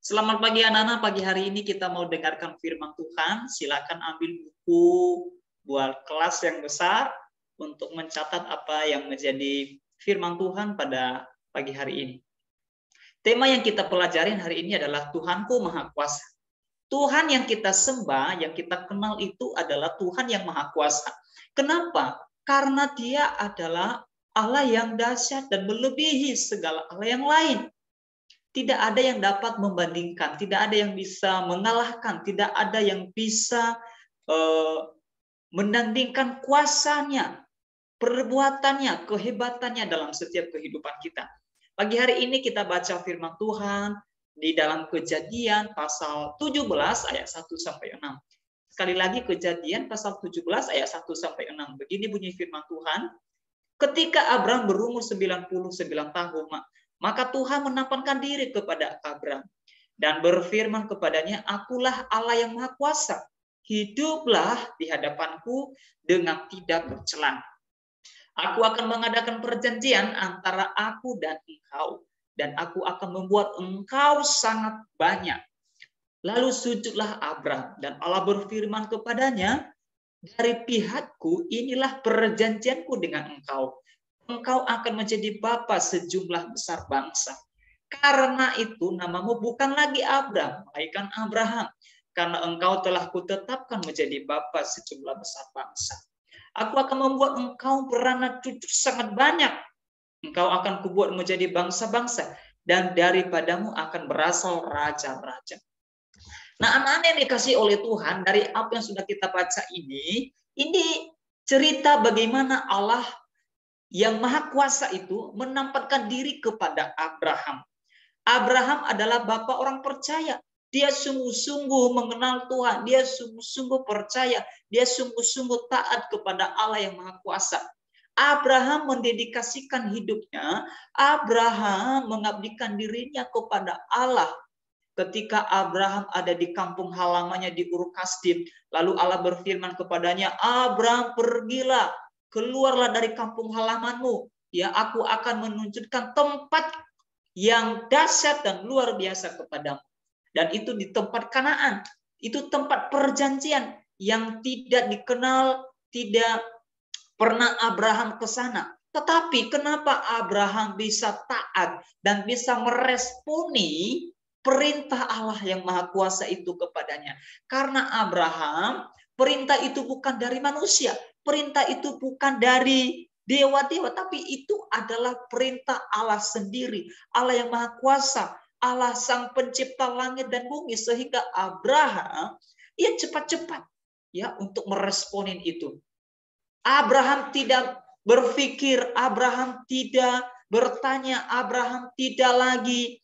Selamat pagi anak-anak, pagi hari ini kita mau dengarkan firman Tuhan. Silakan ambil buku buat kelas yang besar untuk mencatat apa yang menjadi firman Tuhan pada pagi hari ini. Tema yang kita pelajarin hari ini adalah Tuhanku Maha Kuasa. Tuhan yang kita sembah, yang kita kenal itu adalah Tuhan yang Maha Kuasa. Kenapa? Karena Dia adalah Allah yang dahsyat dan melebihi segala Allah yang lain. Tidak ada yang dapat membandingkan, tidak ada yang bisa mengalahkan, tidak ada yang bisa menandingkan kuasanya, perbuatannya, kehebatannya dalam setiap kehidupan kita. Pagi hari ini kita baca firman Tuhan di dalam Kejadian pasal 17 ayat 1 sampai 6. Sekali lagi Kejadian pasal 17 ayat 1 sampai 6. Begini bunyi firman Tuhan. Ketika Abraham berumur 99 tahun, maka Tuhan menampakkan diri kepada Abraham dan berfirman kepadanya, "Akulah Allah yang Maha Kuasa. Hiduplah di hadapanku dengan tidak bercela. Aku akan mengadakan perjanjian antara aku dan engkau, dan aku akan membuat engkau sangat banyak." Lalu sujudlah Abraham, dan Allah berfirman kepadanya, "Dari pihakku inilah perjanjianku dengan engkau. Engkau akan menjadi bapa sejumlah besar bangsa. Karena itu namamu bukan lagi Abraham, melainkan Abraham. Karena engkau telah kutetapkan menjadi bapa sejumlah besar bangsa. Aku akan membuat engkau beranak cucu sangat banyak. Engkau akan kubuat menjadi bangsa-bangsa, dan daripadamu akan berasal raja-raja." Nah, anak-anak yang dikasih oleh Tuhan, dari apa yang sudah kita baca ini cerita bagaimana Allah yang Maha Kuasa itu menampakkan diri kepada Abraham. Abraham adalah bapa orang percaya. Dia sungguh-sungguh mengenal Tuhan. Dia sungguh-sungguh percaya. Dia sungguh-sungguh taat kepada Allah yang Maha Kuasa. Abraham mendedikasikan hidupnya. Abraham mengabdikan dirinya kepada Allah. Ketika Abraham ada di kampung halamannya di Ur Kasdim, lalu Allah berfirman kepadanya, "Abraham, pergilah, keluarlah dari kampung halamanmu. Ya, aku akan menunjukkan tempat yang dahsyat dan luar biasa kepadamu." Dan itu di tempat Kanaan. Itu tempat perjanjian yang tidak dikenal, tidak pernah Abraham ke sana. Tetapi kenapa Abraham bisa taat dan bisa meresponi perintah Allah yang Maha Kuasa itu kepadanya? Karena Abraham, perintah itu bukan dari manusia, perintah itu bukan dari dewa-dewa, tapi itu adalah perintah Allah sendiri, Allah yang Maha Kuasa, Allah Sang Pencipta langit dan bumi, sehingga Abraham cepat-cepat untuk meresponin itu. Abraham tidak berpikir, Abraham tidak bertanya, Abraham tidak lagi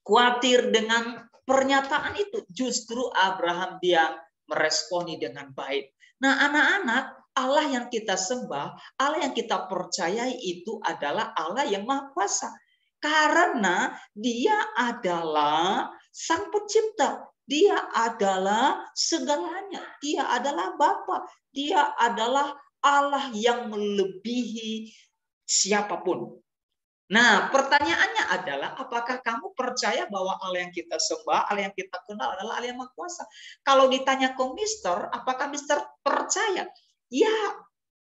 khawatir dengan pernyataan itu. Justru Abraham dia meresponi dengan baik. Nah, anak-anak, Allah yang kita sembah, Allah yang kita percayai itu adalah Allah yang Maha Kuasa. Karena Dia adalah Sang Pencipta. Dia adalah segalanya. Dia adalah Bapa. Dia adalah Allah yang melebihi siapapun. Nah, pertanyaannya adalah, apakah kamu percaya bahwa Allah yang kita sembah, Allah yang kita kenal adalah Allah yang Maha Kuasa? Kalau ditanya ke Mister, apakah Mister percaya? Ya,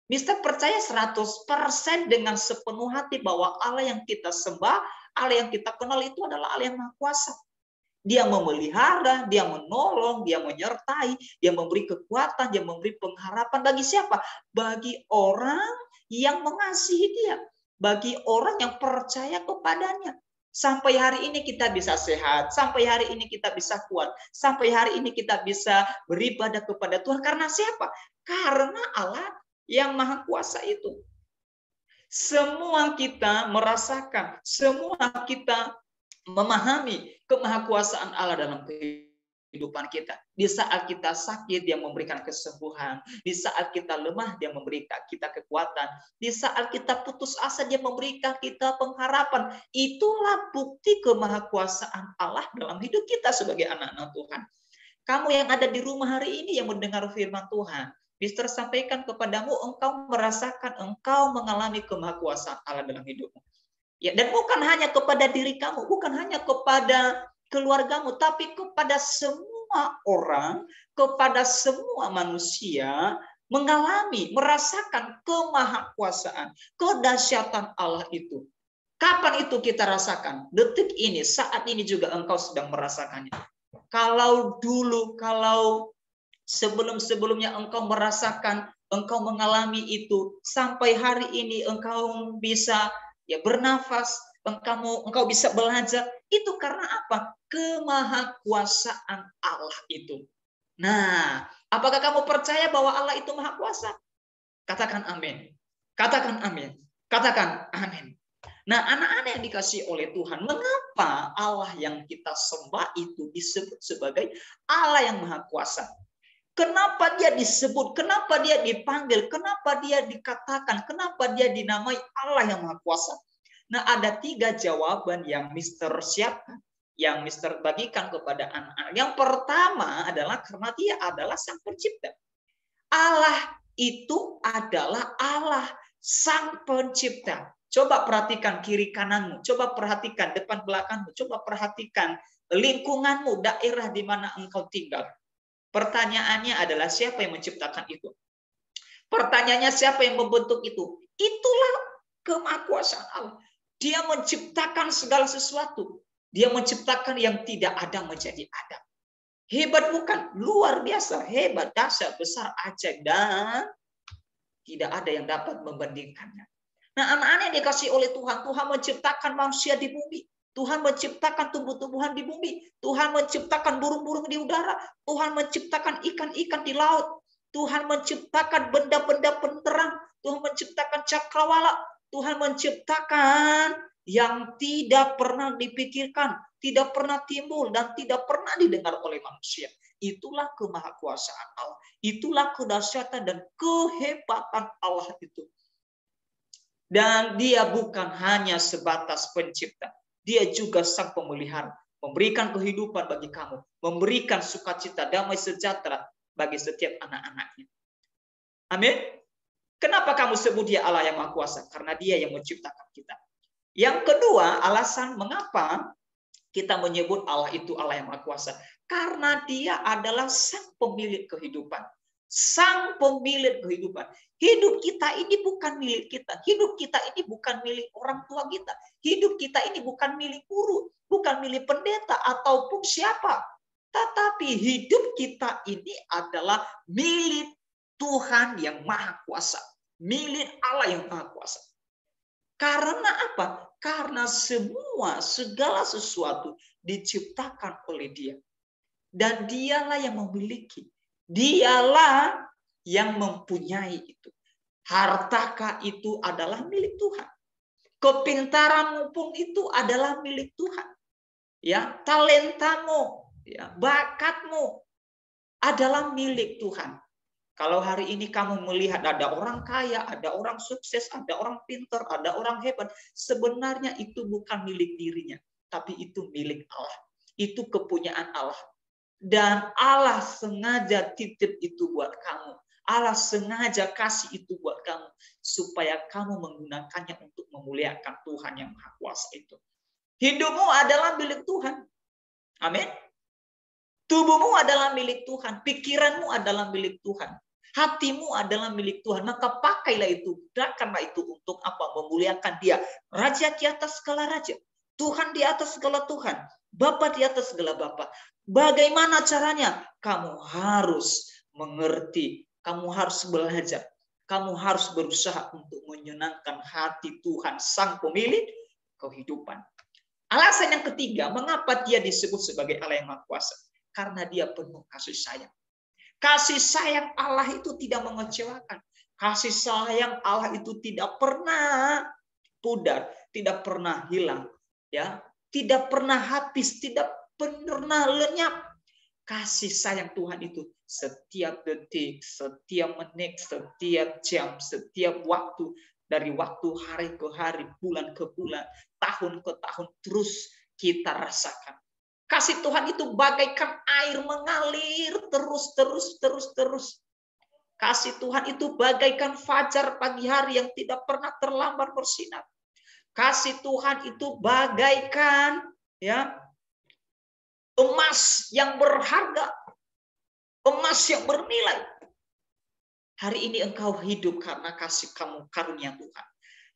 Mister percaya 100% dengan sepenuh hati bahwa Allah yang kita sembah, Allah yang kita kenal itu adalah Allah yang Maha Kuasa. Dia memelihara, dia menolong, dia menyertai, dia memberi kekuatan, dia memberi pengharapan bagi siapa? Bagi orang yang mengasihi dia. Bagi orang yang percaya kepadanya. Sampai hari ini kita bisa sehat, sampai hari ini kita bisa kuat, sampai hari ini kita bisa beribadah kepada Tuhan. Karena siapa? Karena Allah yang Maha Kuasa itu. Semua kita merasakan, semua kita memahami kemahakuasaan Allah dalam kehidupan kita. Di saat kita sakit, Dia memberikan kesembuhan. Di saat kita lemah, Dia memberikan kita kekuatan. Di saat kita putus asa, Dia memberikan kita pengharapan. Itulah bukti kemahakuasaan Allah dalam hidup kita sebagai anak-anak Tuhan. Kamu yang ada di rumah hari ini yang mendengar firman Tuhan, Mister sampaikan kepadamu, engkau merasakan, engkau mengalami kemahakuasaan Allah dalam hidupmu. Ya, dan bukan hanya kepada diri kamu, bukan hanya kepada keluargamu, tapi kepada semua orang, kepada semua manusia mengalami, merasakan kemahakuasaan, kedahsyatan Allah itu. Kapan itu kita rasakan? Detik ini, saat ini juga engkau sedang merasakannya. Kalau dulu, kalau sebelum-sebelumnya engkau merasakan, engkau mengalami itu, sampai hari ini engkau bisa ya bernafas, engkau bisa belajar, itu karena apa? Kemahakuasaan Allah itu. Nah, apakah kamu percaya bahwa Allah itu maha kuasa? Katakan amin. Katakan amin. Katakan amin. Nah, anak-anak yang dikasih oleh Tuhan, mengapa Allah yang kita sembah itu disebut sebagai Allah yang maha kuasa? Kenapa dia disebut? Kenapa dia dipanggil? Kenapa dia dikatakan? Kenapa dia dinamai Allah yang maha kuasa? Nah, ada 3 jawaban yang Mister siapkan, yang Mister bagikan kepada anak-anak. Yang pertama adalah karena dia adalah sang pencipta. Allah itu adalah Allah sang pencipta. Coba perhatikan kiri kananmu, coba perhatikan depan belakangmu, coba perhatikan lingkunganmu, daerah di mana engkau tinggal. Pertanyaannya adalah siapa yang menciptakan itu? Pertanyaannya siapa yang membentuk itu? Itulah kemahakuasaan Allah. Dia menciptakan segala sesuatu. Dia menciptakan yang tidak ada menjadi ada. Hebat bukan? Luar biasa, hebat, dahsyat, besar, ajaib, dan tidak ada yang dapat membandingkannya. Nah, anak-anak yang dikasih oleh Tuhan, Tuhan menciptakan manusia di bumi. Tuhan menciptakan tumbuh-tumbuhan di bumi. Tuhan menciptakan burung-burung di udara. Tuhan menciptakan ikan-ikan di laut. Tuhan menciptakan benda-benda penerang. Tuhan menciptakan cakrawala. Tuhan menciptakan yang tidak pernah dipikirkan, tidak pernah timbul, dan tidak pernah didengar oleh manusia. Itulah kemahakuasaan Allah. Itulah kedahsyatan dan kehebatan Allah itu. Dan dia bukan hanya sebatas pencipta. Dia juga sang pemelihara. Memberikan kehidupan bagi kamu. Memberikan sukacita, damai sejahtera bagi setiap anak-anaknya. Amin. Kenapa kamu sebut dia Allah yang Maha Kuasa? Karena dia yang menciptakan kita. Yang kedua, alasan mengapa kita menyebut Allah itu Allah yang Maha Kuasa. Karena dia adalah sang pemilik kehidupan. Sang pemilik kehidupan. Hidup kita ini bukan milik kita. Hidup kita ini bukan milik orang tua kita. Hidup kita ini bukan milik guru, bukan milik pendeta ataupun siapa. Tetapi hidup kita ini adalah milik Tuhan yang Maha Kuasa. Milik Allah yang Maha Kuasa. Karena apa? Karena segala sesuatu diciptakan oleh Dia. Dan dialah yang memiliki. Dialah yang mempunyai itu. Hartakah itu adalah milik Tuhan. Kepintaranmu pun itu adalah milik Tuhan. Ya, talentamu, ya, bakatmu adalah milik Tuhan. Kalau hari ini kamu melihat ada orang kaya, ada orang sukses, ada orang pintar, ada orang hebat, sebenarnya itu bukan milik dirinya, tapi itu milik Allah. Itu kepunyaan Allah. Dan Allah sengaja titip itu buat kamu. Allah sengaja kasih itu buat kamu. Supaya kamu menggunakannya untuk memuliakan Tuhan yang Maha Kuasa itu. Hidupmu adalah milik Tuhan. Amin. Tubuhmu adalah milik Tuhan. Pikiranmu adalah milik Tuhan. Hatimu adalah milik Tuhan. Maka pakailah itu. Gunakanlah itu untuk apa? Memuliakan Dia. Raja di atas segala raja. Tuhan di atas segala Tuhan. Bapa di atas segala Bapa. Bagaimana caranya? Kamu harus mengerti. Kamu harus belajar. Kamu harus berusaha untuk menyenangkan hati Tuhan, sang pemilik kehidupan. Alasan yang ketiga, mengapa Dia disebut sebagai Allah yang Maha Kuasa? Karena Dia penuh kasih sayang. Kasih sayang Allah itu tidak mengecewakan. Kasih sayang Allah itu tidak pernah pudar, tidak pernah hilang, ya, tidak pernah habis, tidak pernah lenyap. Kasih sayang Tuhan itu setiap detik, setiap menit, setiap jam, setiap waktu, dari waktu hari ke hari, bulan ke bulan, tahun ke tahun, terus kita rasakan. Kasih Tuhan itu bagaikan air mengalir terus. Kasih Tuhan itu bagaikan fajar pagi hari yang tidak pernah terlambat bersinar. Kasih Tuhan itu bagaikan, ya, emas yang berharga, emas yang bernilai. Hari ini engkau hidup karena kasih kamu karunia Tuhan.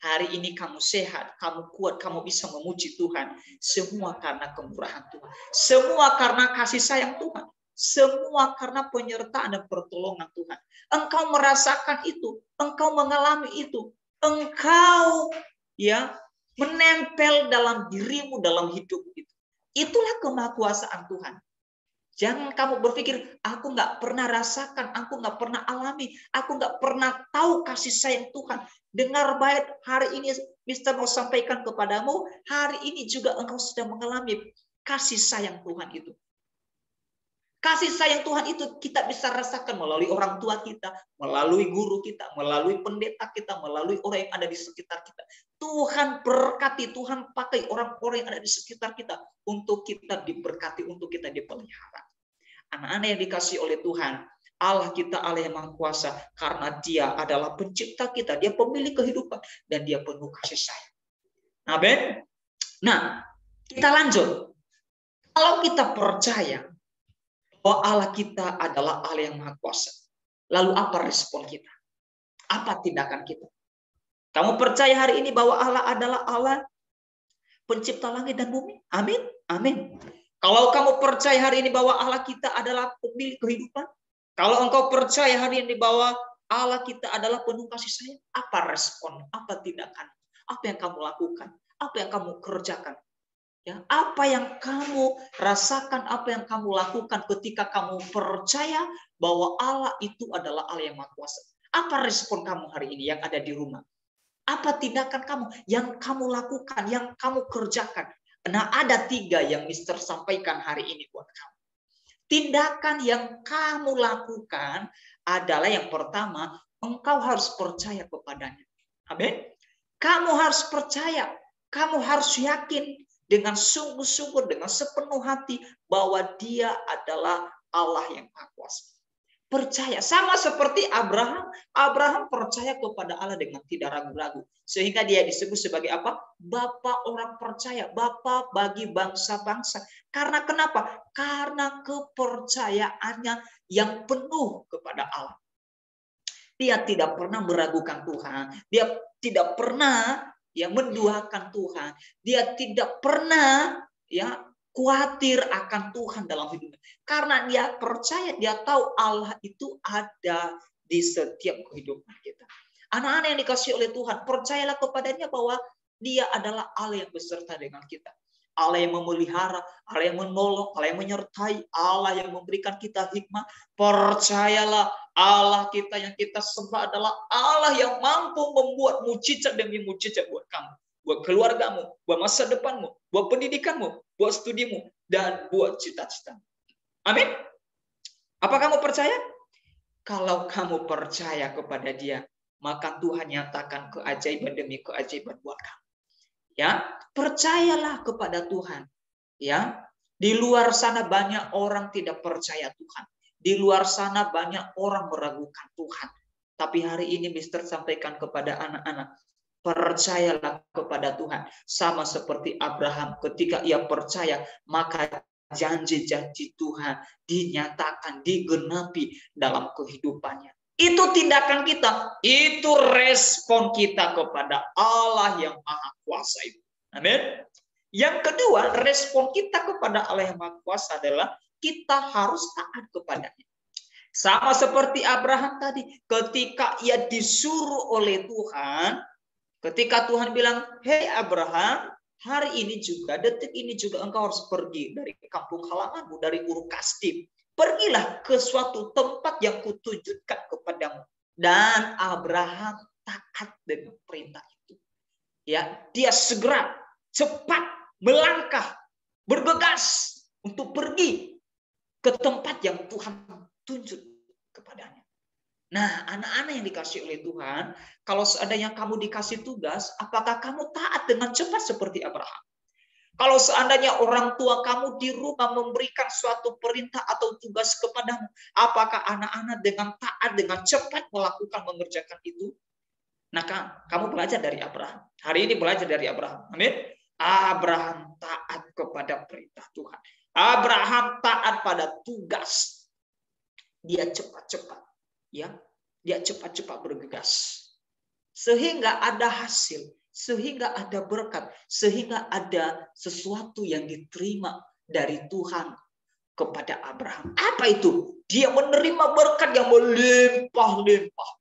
Hari ini kamu sehat, kamu kuat, kamu bisa memuji Tuhan. Semua karena kemurahan Tuhan. Semua karena kasih sayang Tuhan. Semua karena penyertaan dan pertolongan Tuhan. Engkau merasakan itu, engkau mengalami itu. Engkau menempel dalam dirimu, dalam hidup itu. Itulah kemahakuasaan Tuhan. Jangan kamu berpikir, aku nggak pernah rasakan, aku nggak pernah alami, aku nggak pernah tahu kasih sayang Tuhan. Dengar baik, hari ini Mister mau sampaikan kepadamu, hari ini juga engkau sudah mengalami kasih sayang Tuhan itu. Kasih sayang Tuhan itu kita bisa rasakan melalui orang tua kita, melalui guru kita, melalui pendeta kita, melalui orang yang ada di sekitar kita. Tuhan berkati, Tuhan pakai orang-orang yang ada di sekitar kita untuk kita diberkati, untuk kita dipelihara. Anak-anak yang dikasih oleh Tuhan, Allah kita Allah yang Maha Kuasa, karena Dia adalah pencipta kita, Dia pemilik kehidupan, dan Dia penuh kasih sayang. Amin. Nah, kita lanjut. Kalau kita percaya bahwa Allah kita adalah Allah yang Maha Kuasa, lalu apa respon kita? Apa tindakan kita? Kamu percaya hari ini bahwa Allah adalah Allah pencipta langit dan bumi? Amin. Amin. Kalau kamu percaya hari ini bahwa Allah kita adalah pemilik kehidupan, kalau engkau percaya hari ini bahwa Allah kita adalah penuh kasih sayang, apa respon? Apa tindakan? Apa yang kamu lakukan? Apa yang kamu kerjakan? Ya, apa yang kamu rasakan, apa yang kamu lakukan ketika kamu percaya bahwa Allah itu adalah Allah yang Maha Kuasa? Apa respon kamu hari ini yang ada di rumah? Apa tindakan kamu yang kamu lakukan, yang kamu kerjakan? Nah, ada 3 yang Mister sampaikan hari ini buat kamu. Tindakan yang kamu lakukan adalah yang pertama, engkau harus percaya kepadanya. Amin. Kamu harus percaya, kamu harus yakin dengan sungguh-sungguh, dengan sepenuh hati bahwa Dia adalah Allah yang Maha Kuasa. Percaya, sama seperti Abraham. Abraham percaya kepada Allah dengan tidak ragu-ragu, sehingga dia disebut sebagai apa? Bapa orang percaya, bapa bagi bangsa-bangsa. Karena kenapa? Karena kepercayaannya yang penuh kepada Allah. Dia tidak pernah meragukan Tuhan, dia tidak pernah menduakan Tuhan, dia tidak pernah khawatir akan Tuhan dalam hidupnya. Karena dia percaya, dia tahu Allah itu ada di setiap kehidupan kita. Anak-anak yang dikasih oleh Tuhan, percayalah kepadanya bahwa Dia adalah Allah yang beserta dengan kita. Allah yang memelihara, Allah yang menolong, Allah yang menyertai, Allah yang memberikan kita hikmah. Percayalah, Allah kita yang kita sembah adalah Allah yang mampu membuat mujizat demi mujizat buat kamu, buat keluargamu, buat masa depanmu, buat pendidikanmu, buat studimu, dan buat cita-cita. Amin. Apa kamu percaya? Kalau kamu percaya kepada Dia, maka Tuhan nyatakan keajaiban demi keajaiban buat kamu. Ya, percayalah kepada Tuhan. Ya, di luar sana banyak orang tidak percaya Tuhan. Di luar sana banyak orang meragukan Tuhan. Tapi hari ini Mister sampaikan kepada anak-anak, percayalah kepada Tuhan. Sama seperti Abraham, ketika ia percaya, maka janji-janji Tuhan dinyatakan, digenapi dalam kehidupannya. Itu tindakan kita, itu respon kita kepada Allah yang Maha Kuasa itu. Amin. Yang kedua, respon kita kepada Allah yang Maha Kuasa adalah kita harus taat kepadanya. Sama seperti Abraham tadi, ketika ia disuruh oleh Tuhan, ketika Tuhan bilang, "Hei Abraham, hari ini juga, detik ini juga engkau harus pergi dari kampung halamanmu, dari Ur Kasdim. Pergilah ke suatu tempat yang kutunjukkan kepadamu." Dan Abraham taat dengan perintah itu. Ya, dia segera, cepat melangkah, bergegas untuk pergi ke tempat yang Tuhan tunjuk kepadanya. Nah, anak-anak yang dikasih oleh Tuhan, kalau seandainya kamu dikasih tugas, apakah kamu taat dengan cepat seperti Abraham? Kalau seandainya orang tua kamu di rumah memberikan suatu perintah atau tugas kepadamu, apakah anak-anak dengan taat, dengan cepat melakukan, mengerjakan itu? Nah, kamu belajar dari Abraham. Hari ini belajar dari Abraham. Amin. Abraham taat kepada perintah Tuhan. Abraham taat pada tugas. Dia cepat-cepat, ya. Dia cepat-cepat bergegas. Sehingga ada hasil, sehingga ada berkat, sehingga ada sesuatu yang diterima dari Tuhan kepada Abraham. Apa itu? Dia menerima berkat yang melimpah-limpah.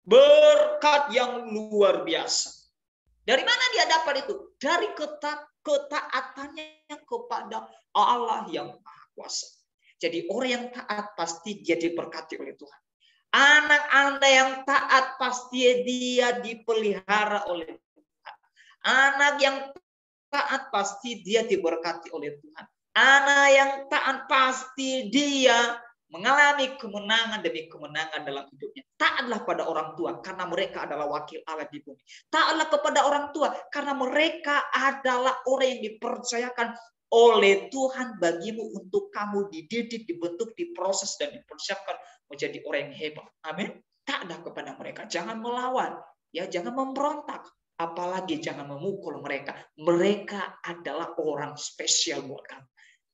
Berkat yang luar biasa. Dari mana dia dapat itu? Dari ketaatannya kepada Allah yang Maha Kuasa. Jadi orang yang taat pasti dia diberkati oleh Tuhan. Anak Anda yang taat pasti dia dipelihara oleh Tuhan. Anak yang taat pasti dia diberkati oleh Tuhan. Anak yang taat pasti dia mengalami kemenangan demi kemenangan dalam hidupnya. Taatlah pada orang tua karena mereka adalah wakil Allah di bumi. Taatlah kepada orang tua karena mereka adalah orang yang dipercayakan oleh Tuhan bagimu untuk kamu dididik, dibentuk, diproses dan dipersiapkan menjadi orang yang hebat. Amin. Taatlah kepada mereka, jangan melawan, ya, jangan memberontak, apalagi jangan memukul mereka. Mereka adalah orang spesial buat kamu.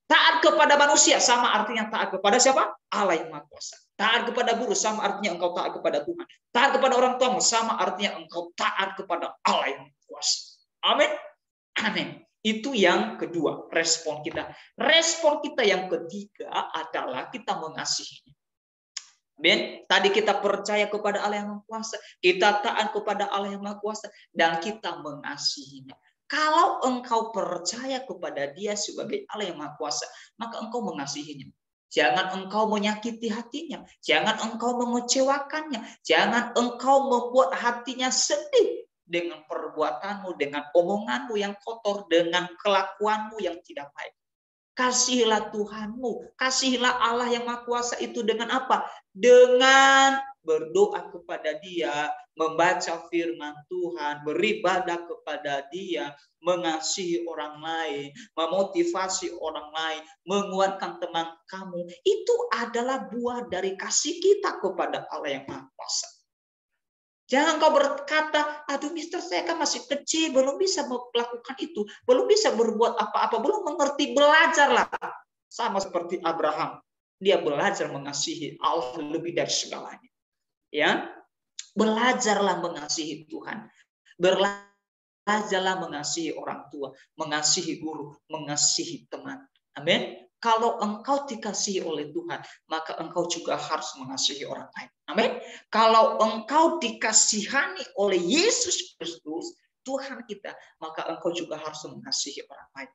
Taat kepada manusia sama artinya taat kepada siapa? Allah yang Maha Kuasa. Taat kepada guru sama artinya engkau taat kepada Tuhan. Taat kepada orang tua sama artinya engkau taat kepada Allah yang Maha Kuasa. Amin. Amin. Itu yang kedua, respon kita. Respon kita yang ketiga adalah kita mengasihinya. Amin. Tadi kita percaya kepada Allah yang Maha Kuasa, kita taat kepada Allah yang Maha Kuasa, dan kita mengasihinya. Kalau engkau percaya kepada Dia sebagai Allah yang Maha Kuasa, maka engkau mengasihinya. Jangan engkau menyakiti hatinya, jangan engkau mengecewakannya, jangan engkau membuat hatinya sedih dengan perbuatanmu, dengan omonganmu yang kotor, dengan kelakuanmu yang tidak baik. Kasihilah Tuhanmu, kasihilah Allah yang Maha Kuasa itu dengan apa? Dengan berdoa kepada Dia, membaca firman Tuhan, beribadah kepada Dia, mengasihi orang lain, memotivasi orang lain, menguatkan teman kamu. Itu adalah buah dari kasih kita kepada Allah yang Maha Kuasa. Jangan kau berkata, aduh mister saya kan masih kecil, belum bisa melakukan itu, belum bisa berbuat apa-apa, belum mengerti, belajarlah. Sama seperti Abraham, dia belajar mengasihi Allah lebih dari segalanya. Ya, belajarlah mengasihi Tuhan, belajarlah mengasihi orang tua, mengasihi guru, mengasihi teman. Amin. Kalau engkau dikasihi oleh Tuhan, maka engkau juga harus mengasihi orang lain. Amin. Kalau engkau dikasihani oleh Yesus Kristus, Tuhan kita, maka engkau juga harus mengasihi orang lain.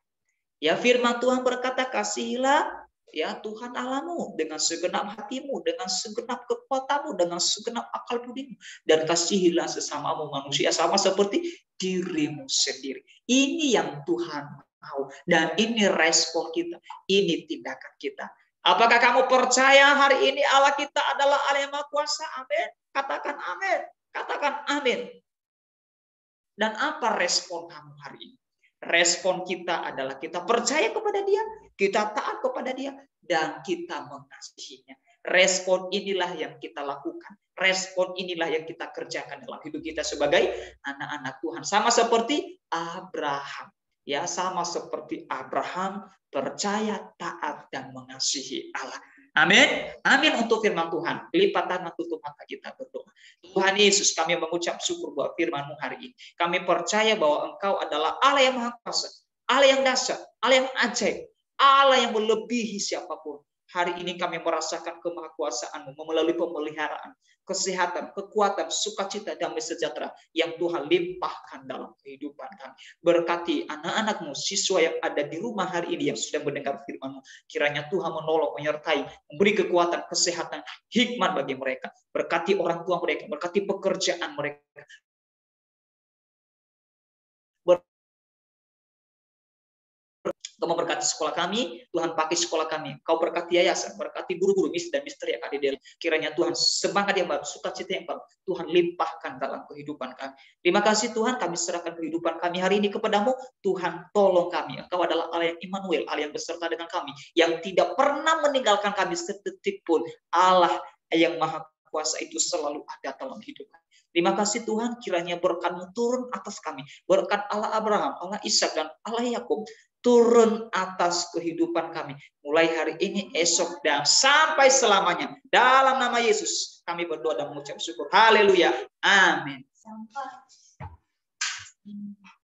Ya, firman Tuhan berkata, kasihilah ya Tuhan Allahmu dengan segenap hatimu, dengan segenap kekuatanmu, dengan segenap akal budimu, dan kasihilah sesamamu manusia sama seperti dirimu sendiri. Ini yang Tuhan mau, dan ini respon kita, ini tindakan kita. Apakah kamu percaya hari ini Allah kita adalah Allah yang Maha Kuasa? Amin. Katakan amin. Katakan amin. Dan apa respon kamu hari ini? Respon kita adalah kita percaya kepada Dia, kita taat kepada Dia, dan kita mengasihinya. Respon inilah yang kita lakukan. Respon inilah yang kita kerjakan dalam hidup kita sebagai anak-anak Tuhan. Sama seperti Abraham. Ya, sama seperti Abraham percaya, taat, dan mengasihi Allah. Amin. Amin untuk firman Tuhan. Lipat tangan, tutup mata, kita berdoa. Tuhan Yesus, kami mengucap syukur buat firman-Mu hari ini. Kami percaya bahwa Engkau adalah Allah yang Maha Kuasa, Allah yang dahsyat, Allah yang ajaib, Allah yang melebihi siapapun. Hari ini kami merasakan kemahakuasaan-Mu melalui pemeliharaan, kesehatan, kekuatan, sukacita, damai sejahtera yang Tuhan limpahkan dalam kehidupan kami. Berkati anak-anak-Mu, siswa yang ada di rumah hari ini yang sudah mendengar firman-Mu. Kiranya Tuhan menolong, menyertai, memberi kekuatan, kesehatan, hikmat bagi mereka. Berkati orang tua mereka, berkati pekerjaan mereka. Kau memberkati sekolah kami, Tuhan pakai sekolah kami. Kau berkati yayasan, berkati guru-guru, mister dan misteri yang ada di dalam. Kiranya Tuhan semangat yang baru, sukacita yang baru, Tuhan limpahkan dalam kehidupan kami. Terima kasih Tuhan, kami serahkan kehidupan kami hari ini kepadamu. Tuhan tolong kami. Engkau adalah Allah yang Immanuel, Allah yang beserta dengan kami, yang tidak pernah meninggalkan kami sedetik pun. Allah yang Maha Kuasa itu selalu ada dalam hidup kami. Terima kasih Tuhan, kiranya berkat-Mu turun atas kami. Berkat Allah Abraham, Allah Ishak, dan Allah Yakub turun atas kehidupan kami. Mulai hari ini, esok, dan sampai selamanya. Dalam nama Yesus, kami berdoa dan mengucap syukur. Haleluya. Amin.